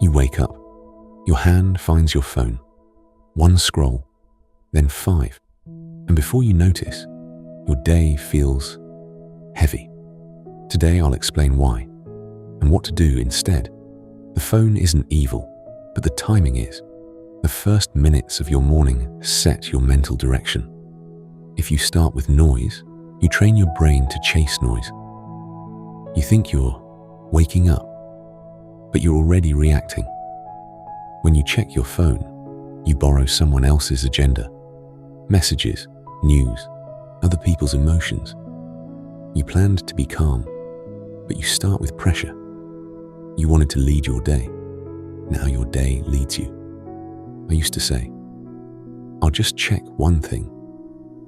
You wake up. Your hand finds your phone. 1 scroll, then 5. And before you notice, your day feels heavy. Today I'll explain why and what to do instead. The phone isn't evil, but the timing is. The first minutes of your morning set your mental direction. If you start with noise, you train your brain to chase noise. You think you're waking up, but you're already reacting. When you check your phone, you borrow someone else's agenda, messages, news, other people's emotions. You planned to be calm, but you start with pressure. You wanted to lead your day. Now your day leads you. I used to say, I'll just check one thing.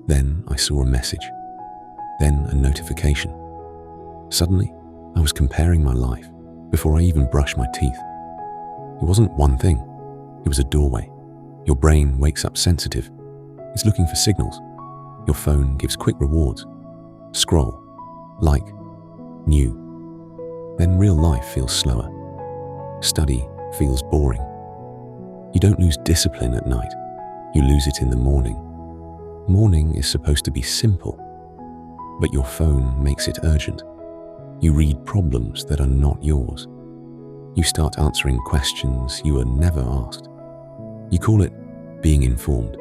Then I saw a message, then a notification. Suddenly, I was comparing my life before I even brushed my teeth. It wasn't one thing, it was a doorway. Your brain wakes up sensitive. It's looking for signals. Your phone gives quick rewards. Scroll, like, new. Then real life feels slower. Study feels boring. You don't lose discipline at night. You lose it in the morning. Morning is supposed to be simple, but your phone makes it urgent. You read problems that are not yours. You start answering questions you were never asked. You call it being informed,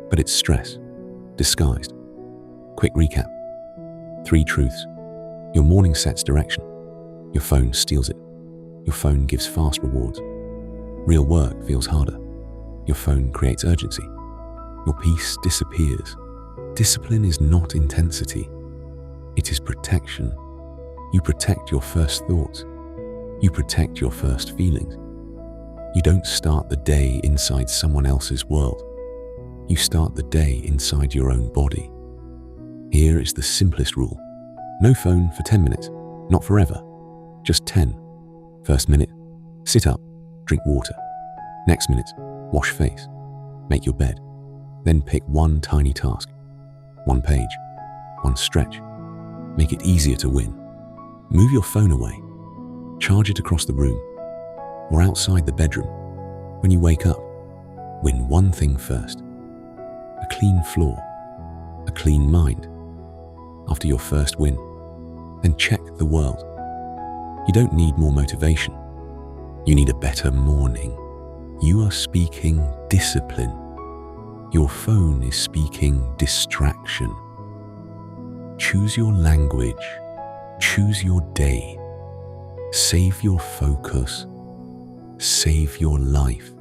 but it's stress, disguised. Quick recap. 3 truths. Your morning sets direction. Your phone steals it. Your phone gives fast rewards. Real work feels harder. Your phone creates urgency. Your peace disappears. Discipline is not intensity. It is protection. You protect your first thoughts. You protect your first feelings. You don't start the day inside someone else's world. You start the day inside your own body. Here is the simplest rule. No phone for 10 minutes. Not forever. Just 10. First minute, sit up, drink water. Next minute, wash face. Make your bed. Then pick one tiny task. 1 page. 1 stretch. Make it easier to win. Move your phone away. Charge it across the room or outside the bedroom. When you wake up, win one thing first. A clean floor. A clean mind. After your first win, then check the world. You don't need more motivation. You need a better morning. You are speaking discipline. Your phone is speaking distraction. Choose your language. Choose your day. Save your focus. Save your life.